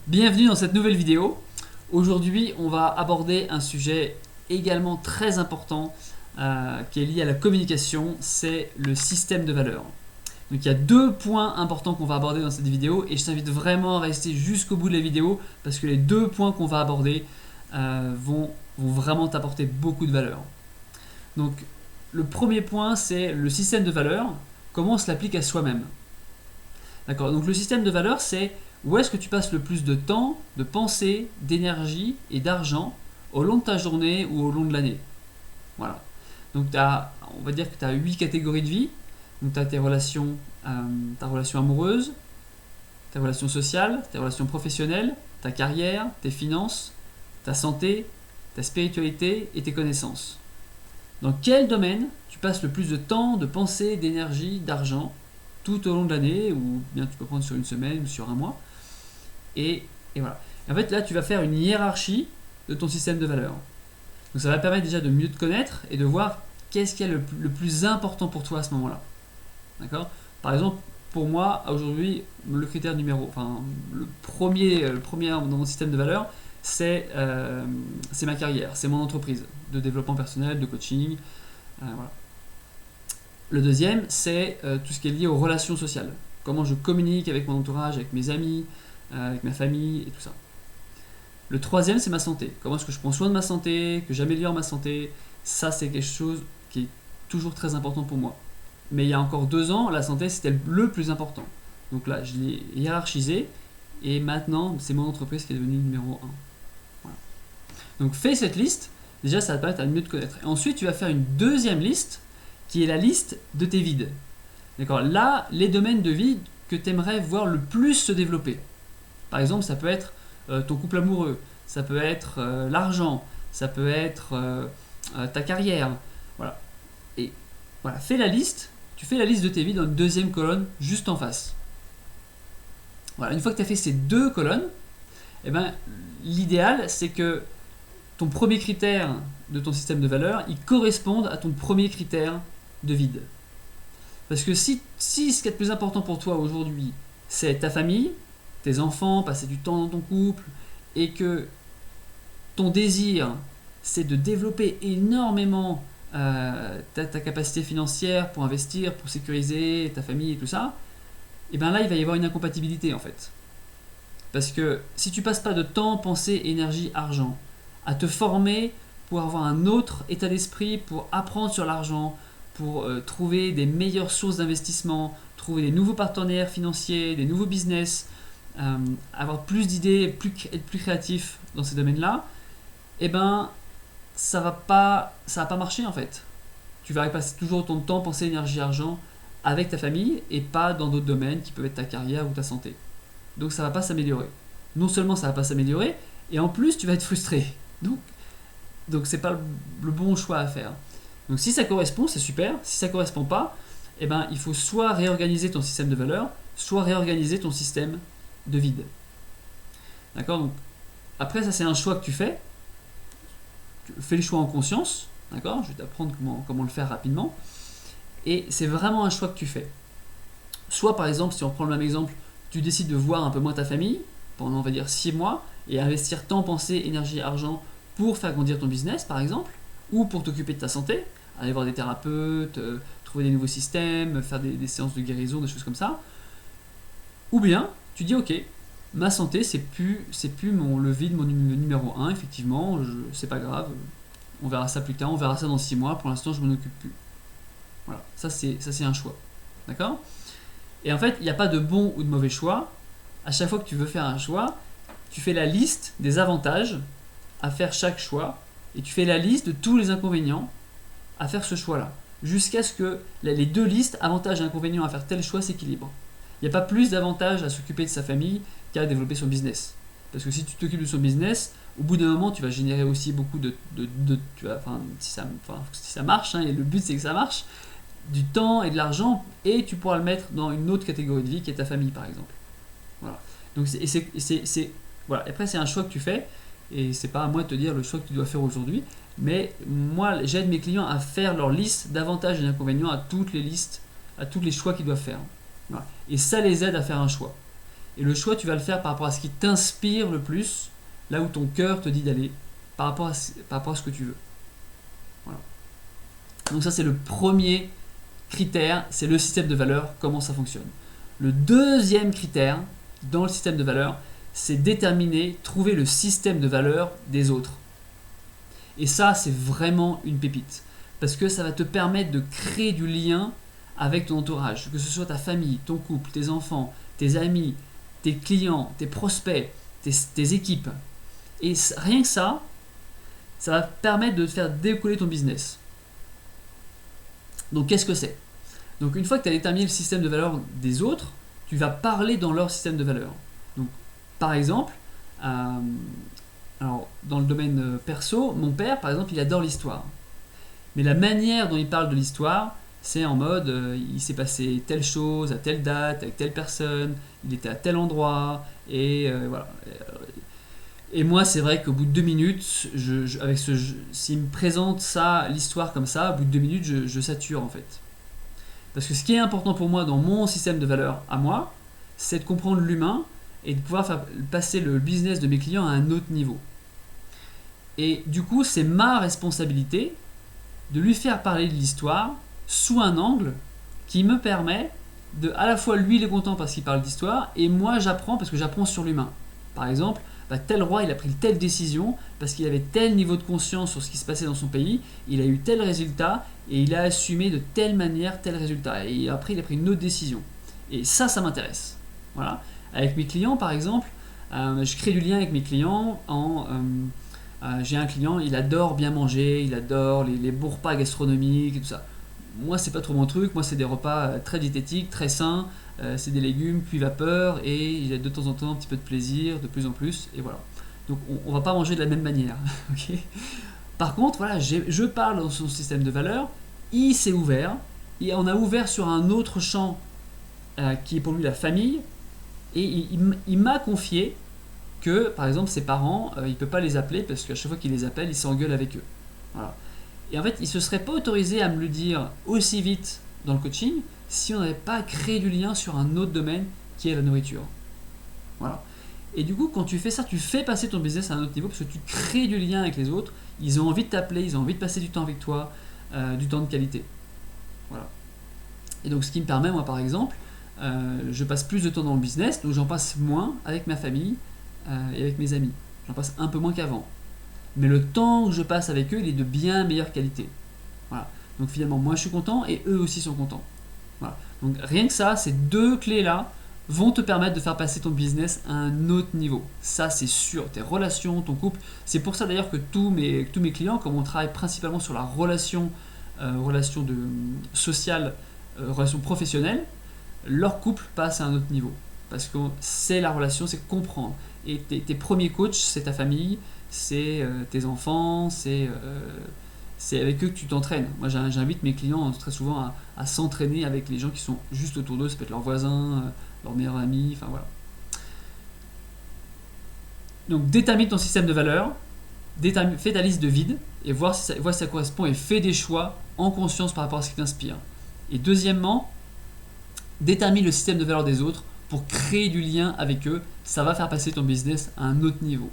Bienvenue dans cette nouvelle vidéo. Aujourd'hui, on va aborder un sujet également très important qui est lié à la communication, c'est le système de valeurs. Donc il y a deux points importants qu'on va aborder dans cette vidéo et je t'invite vraiment à rester jusqu'au bout de la vidéo parce que les deux points qu'on va aborder vont vraiment t'apporter beaucoup de valeur. Donc le premier point, c'est le système de valeurs, comment on se l'applique à soi-même. D'accord. Donc le système de valeurs, c'est où est-ce que tu passes le plus de temps, de pensée, d'énergie et d'argent au long de ta journée ou au long de l'année. Voilà. Donc on va dire que tu as 8 catégories de vie. Donc tu as tes relations, ta relation amoureuse, tes relations sociales, tes relations professionnelles, ta carrière, tes finances, ta santé, ta spiritualité et tes connaissances. Dans quel domaine tu passes le plus de temps, de pensée, d'énergie, d'argent tout au long de l'année, ou bien tu peux prendre sur une semaine ou sur un mois. Et voilà. Et en fait, là, tu vas faire une hiérarchie de ton système de valeurs. Donc ça va permettre déjà de mieux te connaître et de voir qu'est-ce qui est le plus important pour toi à ce moment-là. D'accord. Par exemple, pour moi, aujourd'hui, le critère le premier dans mon système de valeurs, c'est ma carrière, c'est mon entreprise de développement personnel, de coaching. Voilà. Le deuxième, c'est tout ce qui est lié aux relations sociales. Comment je communique avec mon entourage, avec mes amis, avec ma famille et tout ça. Le troisième, c'est ma santé. Comment est-ce que je prends soin de ma santé, que j'améliore ma santé. Ça, c'est quelque chose qui est toujours très important pour moi. Mais il y a encore 2 ans, la santé, c'était le plus important. Donc là, je l'ai hiérarchisé. Et maintenant, c'est mon entreprise qui est devenue numéro 1. Voilà. Donc fais cette liste. Déjà, ça va te permettre de mieux te connaître. Et ensuite, tu vas faire une deuxième liste qui est la liste de tes vides. D'accord. Là, les domaines de vie que tu aimerais voir le plus se développer. Par exemple, ça peut être ton couple amoureux, ça peut être l'argent, ça peut être ta carrière. Voilà. Et voilà, fais la liste. Tu fais la liste de tes vies dans une deuxième colonne juste en face. Voilà, une fois que tu as fait ces 2 colonnes, eh ben, l'idéal c'est que ton premier critère de ton système de valeurs, il corresponde à ton premier critère de vide. Parce que si ce qui est le plus important pour toi aujourd'hui, c'est ta famille, tes enfants, passer du temps dans ton couple, et que ton désir, c'est de développer énormément ta capacité financière pour investir, pour sécuriser ta famille et tout ça, et bien là, il va y avoir une incompatibilité en fait. Parce que si tu passes pas de temps, pensée, énergie, argent à te former pour avoir un autre état d'esprit, pour apprendre sur l'argent, pour trouver des meilleures sources d'investissement, trouver des nouveaux partenaires financiers, des nouveaux business, avoir plus d'idées, être plus créatif dans ces domaines-là, eh ben ça va pas marcher en fait. Tu vas passer toujours ton temps, pensée, énergie, argent avec ta famille et pas dans d'autres domaines qui peuvent être ta carrière ou ta santé. Donc ça va pas s'améliorer. Non seulement ça va pas s'améliorer, et en plus tu vas être frustré. Donc c'est pas le bon choix à faire. Donc si ça correspond, c'est super. Si ça correspond pas, eh ben il faut soit réorganiser ton système de valeurs, soit réorganiser ton système de vide. D'accord. Donc après ça c'est un choix que tu fais. Tu fais le choix en conscience. D'accord. Je vais t'apprendre comment le faire rapidement. Et c'est vraiment un choix que tu fais. Soit par exemple, si on prend le même exemple, tu décides de voir un peu moins ta famille pendant on va dire 6 mois et investir temps, pensée, énergie, argent pour faire grandir ton business par exemple, ou pour t'occuper de ta santé, aller voir des thérapeutes, trouver des nouveaux systèmes, faire des séances de guérison, des choses comme ça. Ou bien tu dis ok, ma santé c'est plus le vide, mon numéro 1, effectivement, c'est pas grave, on verra ça plus tard, on verra ça dans 6 mois, pour l'instant je m'en occupe plus. Voilà, ça c'est un choix. D'accord. Et en fait, il n'y a pas de bon ou de mauvais choix. À chaque fois que tu veux faire un choix, tu fais la liste des avantages à faire chaque choix et tu fais la liste de tous les inconvénients à faire ce choix-là. Jusqu'à ce que les 2 listes, avantages et inconvénients à faire tel choix, s'équilibrent. Il n'y a pas plus d'avantages à s'occuper de sa famille qu'à développer son business. Parce que si tu t'occupes de son business, au bout d'un moment, tu vas générer aussi beaucoup si ça marche, hein, et le but c'est que ça marche, du temps et de l'argent, et tu pourras le mettre dans une autre catégorie de vie qui est ta famille par exemple. Voilà. Donc voilà. Après c'est un choix que tu fais et c'est pas à moi de te dire le choix que tu dois faire aujourd'hui, mais moi j'aide mes clients à faire leur liste d'avantages et d'inconvénients à toutes les listes, à tous les choix qu'ils doivent faire. Voilà. Et ça les aide à faire un choix. Et le choix, tu vas le faire par rapport à ce qui t'inspire le plus, là où ton cœur te dit d'aller, par rapport à ce que tu veux. Voilà. Donc ça, c'est le premier critère, c'est le système de valeurs, comment ça fonctionne. Le deuxième critère dans le système de valeurs, c'est déterminer, trouver le système de valeurs des autres. Et ça, c'est vraiment une pépite. Parce que ça va te permettre de créer du lien avec ton entourage, que ce soit ta famille, ton couple, tes enfants, tes amis, tes clients, tes prospects, tes équipes. Et rien que ça va permettre de te faire décoller ton business. Donc qu'est-ce que c'est? Donc une fois que tu as déterminé le système de valeurs des autres, tu vas parler dans leur système de valeurs. Donc par exemple, alors, dans le domaine perso, mon père par exemple, il adore l'histoire. Mais la manière dont il parle de l'histoire, c'est en mode il s'est passé telle chose à telle date, avec telle personne, il était à tel endroit, et voilà. Et moi, c'est vrai qu'au bout de 2 minutes, s'il me présente ça, l'histoire comme ça, au bout de 2 minutes, je sature en fait. Parce que ce qui est important pour moi dans mon système de valeurs à moi, c'est de comprendre l'humain et de pouvoir faire passer le business de mes clients à un autre niveau. Et du coup, c'est ma responsabilité de lui faire parler de l'histoire sous un angle qui me permet de, à la fois lui il est content parce qu'il parle d'histoire et moi j'apprends parce que j'apprends sur l'humain. Par exemple, tel roi il a pris telle décision parce qu'il avait tel niveau de conscience sur ce qui se passait dans son pays, il a eu tel résultat et il a assumé de telle manière tel résultat. Et après il a pris une autre décision. Et ça m'intéresse. Voilà. Avec mes clients par exemple, je crée du lien avec mes clients j'ai un client, il adore bien manger, il adore les beaux repas gastronomiques et tout ça. Moi, c'est pas trop mon truc. Moi, c'est des repas très diététiques, très sains. C'est des légumes cuits vapeur et il y a de temps en temps un petit peu de plaisir, de plus en plus. Et voilà. Donc, on va pas manger de la même manière. Okay. Par contre, voilà, je parle dans son système de valeurs. Il s'est ouvert. Et on a ouvert sur un autre champ qui est pour lui la famille. Et il m'a confié que, par exemple, ses parents, il ne peut pas les appeler parce qu'à chaque fois qu'il les appelle, il s'engueule avec eux. Voilà. Et en fait, il ne se serait pas autorisé à me le dire aussi vite dans le coaching si on n'avait pas créé du lien sur un autre domaine qui est la nourriture. Voilà. Et du coup, quand tu fais ça, tu fais passer ton business à un autre niveau parce que tu crées du lien avec les autres. Ils ont envie de t'appeler, ils ont envie de passer du temps avec toi, du temps de qualité. Voilà. Et donc, ce qui me permet, moi, par exemple, je passe plus de temps dans le business, donc j'en passe moins avec ma famille et avec mes amis. J'en passe un peu moins qu'avant. Mais le temps que je passe avec eux, il est de bien meilleure qualité. Voilà. Donc finalement, moi je suis content et eux aussi sont contents. Voilà. Donc rien que ça, ces deux clés-là vont te permettre de faire passer ton business à un autre niveau. Ça, c'est sûr. Tes relations, ton couple. C'est pour ça d'ailleurs que tous mes clients, comme on travaille principalement sur la relation sociale, relation professionnelle, leur couple passe à un autre niveau. Parce que c'est la relation, c'est comprendre. Et tes premiers coachs, c'est ta famille, c'est tes enfants, c'est avec eux que tu t'entraînes. Moi, j'invite mes clients très souvent à s'entraîner avec les gens qui sont juste autour d'eux. Ça peut être leurs voisins, leurs meilleurs amis, enfin voilà. Donc, détermine ton système de valeurs, fais ta liste de vides et vois si ça correspond et fais des choix en conscience par rapport à ce qui t'inspire. Et deuxièmement, détermine le système de valeurs des autres pour créer du lien avec eux. Ça va faire passer ton business à un autre niveau.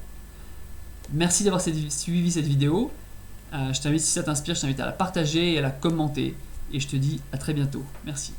Merci d'avoir suivi cette vidéo. Je t'invite, si ça t'inspire, je t'invite à la partager et à la commenter. Et je te dis à très bientôt. Merci.